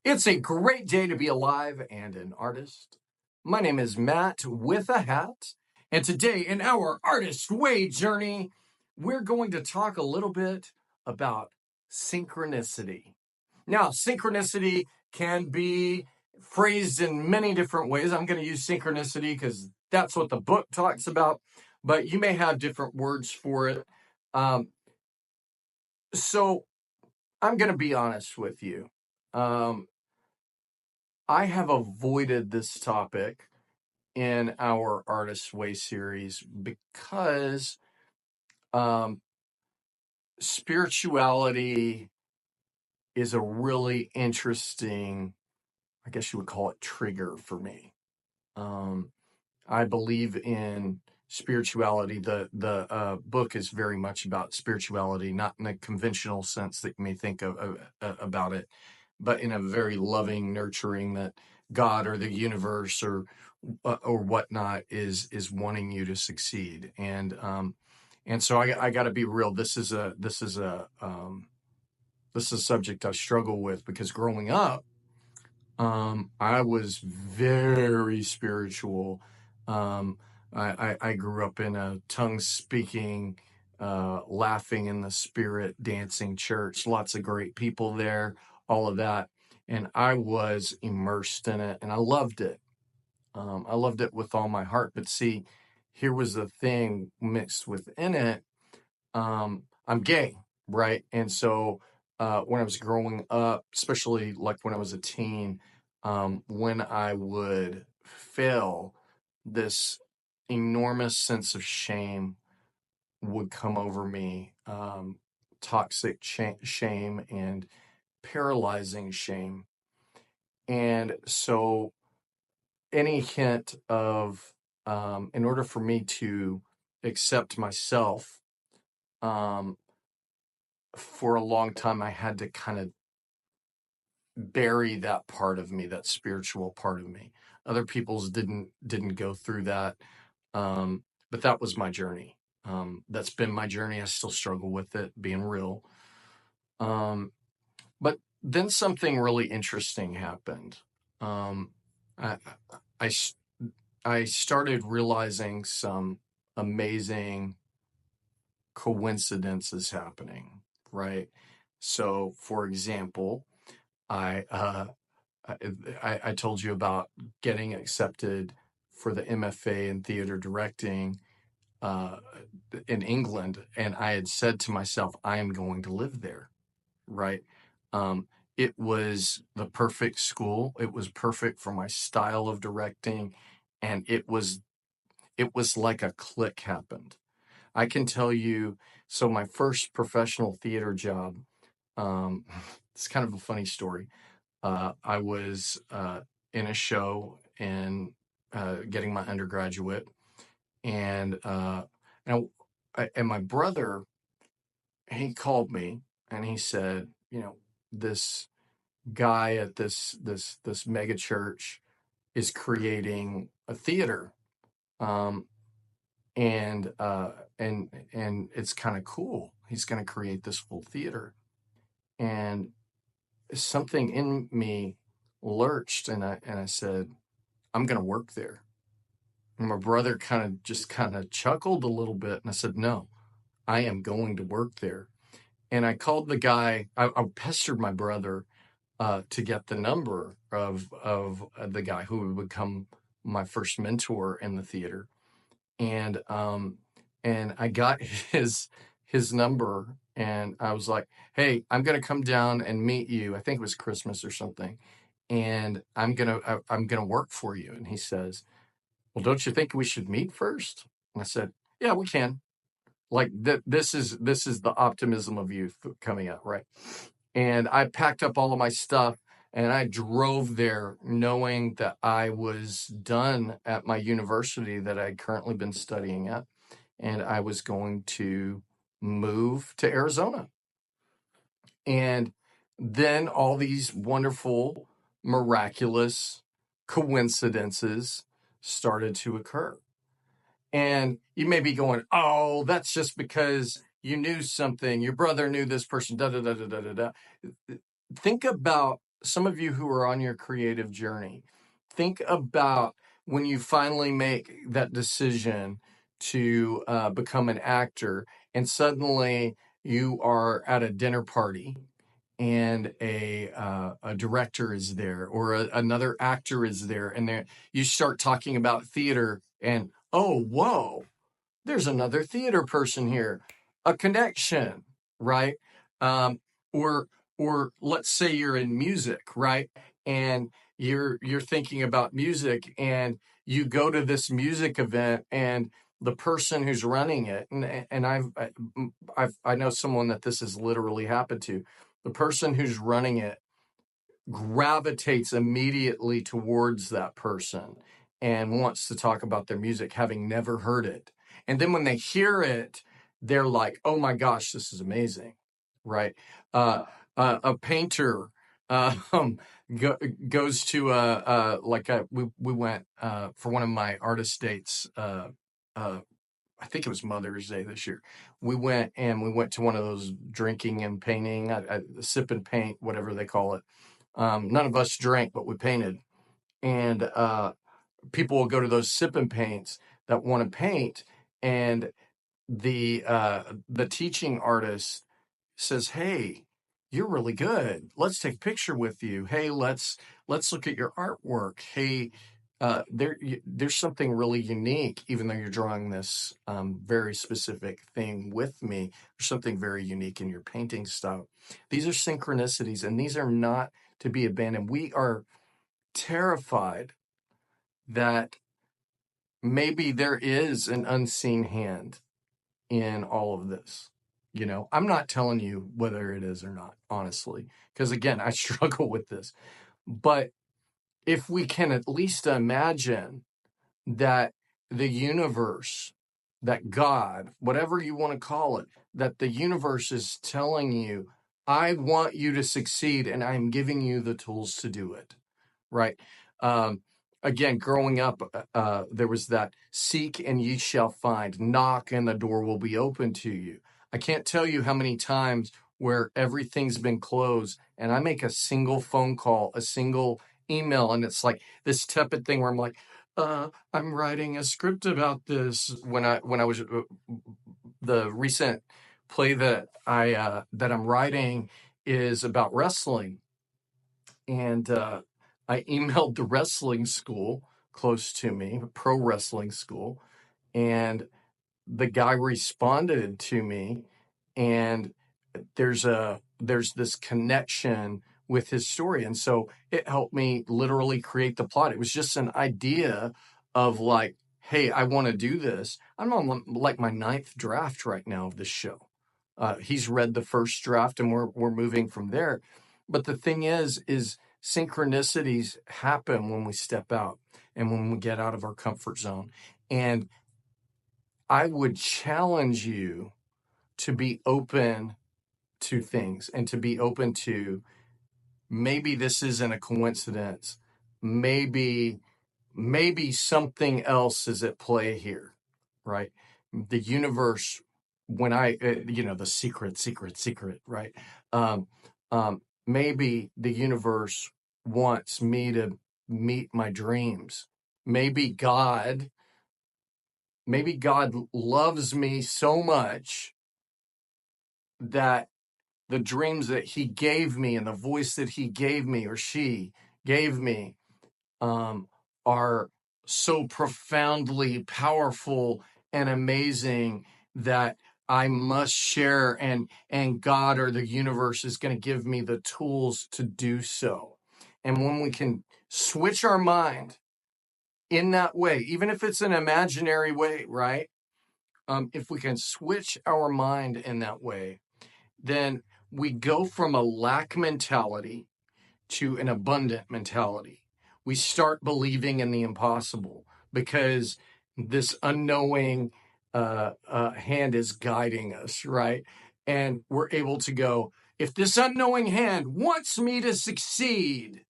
It's a great day to be alive and an artist. My name is Matt with a hat, and today in our Artist Way journey, we're going to talk a little bit about synchronicity. Now, synchronicity can be phrased in many different ways. I'm going to use synchronicity because that's what the book talks about, but you may have different words for it. Um, so I'm going to be honest with you. Um, I have avoided this topic in our Artist Way series because um, spirituality is a really interesting, I guess you would call it, trigger for me. I believe in spirituality. The book is very much about spirituality, not in a conventional sense that you may think of about it, but in a very loving, nurturing that God or the universe or whatnot is wanting you to succeed. And so I got to be real. This is a subject I struggle with because growing up, I was very spiritual. Um, I grew up in a tongue speaking, laughing in the spirit, dancing church, lots of great people there, all of that. And I was immersed in it and I loved it. I loved it with all my heart. But see, here was the thing mixed within it. I'm gay, right? And so when I was growing up, especially like when I was a teen, when I would fail, this enormous sense of shame would come over me, toxic shame and paralyzing shame. And so any hint of, in order for me to accept myself, um, for a long time, I had to kind of bury that part of me, that spiritual part of me. Other people's didn't go through that, but that was my journey. That's been my journey. I still struggle with it, being real. Um, but then something really interesting happened. Um, I, I I started realizing some amazing coincidences happening. Right. So, for example, I uh, I told you about getting accepted for the MFA in theater directing uh, in England, and I had said to myself, I am going to live there, right? Um, it was the perfect school. It was perfect for my style of directing, and it was like a click happened. I can tell you. So my first professional theater job. Um, it's kind of a funny story. I was in a show and getting my undergraduate, and and, and my brother, he called me and he said, this guy at this mega church is creating a theater, um, and and it's kind of cool. He's going to create this full theater, and something in me lurched, and I said, I'm going to work there. And my brother kind of chuckled a little bit. And I said, no, I am going to work there. And I called the guy, I pestered my brother to get the number of the guy who would become my first mentor in the theater. And I got his number, and I was like, hey, I'm going to come down and meet you. I think it was Christmas or something. And I'm going to work for you. And he says, well, don't you think we should meet first? And I said, yeah, we can. Like this is the optimism of youth coming out, right? And I packed up all of my stuff and I drove there knowing that I was done at my university that I'd currently been studying at, and I was going to move to Arizona. And then all these wonderful, miraculous coincidences started to occur. And you may be going, oh, that's just because you knew something. Your brother knew this person, da da da da da da da. Think about some of you who are on your creative journey, think about when you finally make that decision to become an actor, and suddenly you are at a dinner party and a director is there, or another actor is there, and you start talking about theater, and oh, whoa, there's another theater person here, a connection, right? Um, or let's say you're in music, right? And you're thinking about music, and you go to this music event, and the person who's running it, and I know someone that this has literally happened to. The person who's running it gravitates immediately towards that person and wants to talk about their music, having never heard it. And then when they hear it, they're like, "Oh my gosh, this is amazing!" Right? A painter um, go, goes to we went for one of my artist dates. Uh, I think it was Mother's Day this year. We went to one of those drinking and painting, sip and paint, whatever they call it. None of us drank, but we painted. And people will go to those sip and paints that want to paint, and the teaching artist says, "Hey, you're really good. Let's take a picture with you. Hey, let's look at your artwork. Hey, there's something really unique, even though you're drawing this very specific thing with me. There's something very unique in your painting style." These are synchronicities, and these are not to be abandoned. We are terrified that maybe there is an unseen hand in all of this. I'm not telling you whether it is or not, honestly, because again, I struggle with this. But if we can at least imagine that the universe, that God, whatever you want to call it, that the universe is telling you, "I want you to succeed, and I'm giving you the tools to do it." Right? Um, Again, growing up, there was that seek and ye shall find, knock and the door will be open to you. I can't tell you how many times where everything's been closed and I make a single phone call, a single email, and it's like this tepid thing where I'm like, I'm writing a script about this. When I was the recent play that I'm writing is about wrestling, and I emailed the wrestling school close to me, a pro wrestling school, and the guy responded to me, and there's this connection with his story, and so it helped me literally create the plot. It was just an idea of like, "Hey, I want to do this." I'm on like my 9th draft right now of this show. He's read the first draft, and we're moving from there. But the thing is synchronicities happen when we step out and when we get out of our comfort zone. And I would challenge you to be open to things and to be open to, maybe this isn't a coincidence. Maybe something else is at play here, right? The universe, when the secret, right? Um, Maybe the universe wants me to meet my dreams. Maybe God loves me so much that the dreams that he gave me and the voice that he gave me, or she gave me, are so profoundly powerful and amazing that I must share, and God or the universe is going to give me the tools to do so. And when we can switch our mind in that way, even if it's an imaginary way, right? If we can switch our mind in that way, then we go from a lack mentality to an abundant mentality. We start believing in the impossible because this unknowing hand is guiding us, right? And we're able to go, if this unknowing hand wants me to succeed,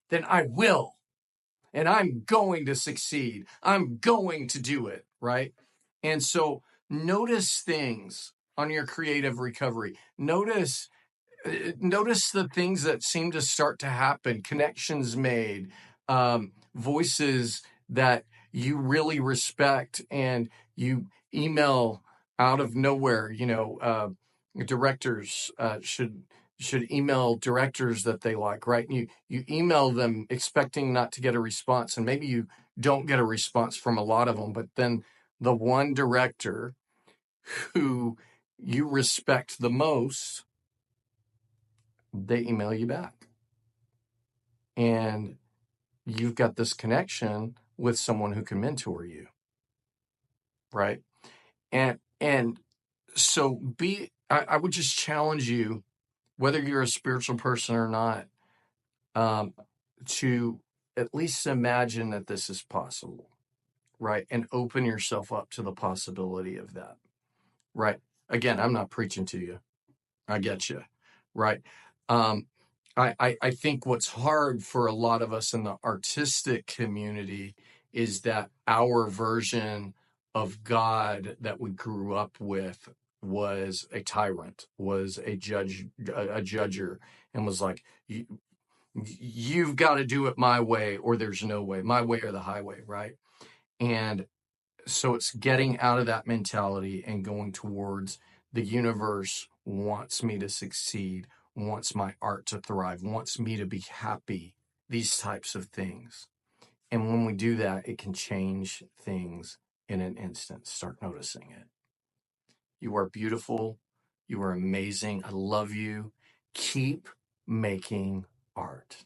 then I will. And I'm going to succeed. I'm going to do it, right? And so notice things on your creative recovery. Notice notice the things that seem to start to happen, connections made, voices that you really respect, and you email out of nowhere. Directors should email directors that they like, right? And you email them expecting not to get a response, and maybe you don't get a response from a lot of them, but then the one director who you respect the most, they email you back. And you've got this connection with someone who can mentor you, right? And so I would just challenge you, whether you're a spiritual person or not, to at least imagine that this is possible, right? And open yourself up to the possibility of that, right? Again, I'm not preaching to you. I get you, right? Um, I think what's hard for a lot of us in the artistic community is that our version of God that we grew up with was a tyrant, was a judger, and was like, you've got to do it my way or there's no way, my way or the highway, right? And so it's getting out of that mentality and going towards the universe wants me to succeed, wants my art to thrive, wants me to be happy, these types of things. And when we do that, it can change things in an instant. Start noticing it. You are beautiful. You are amazing. I love you. Keep making art.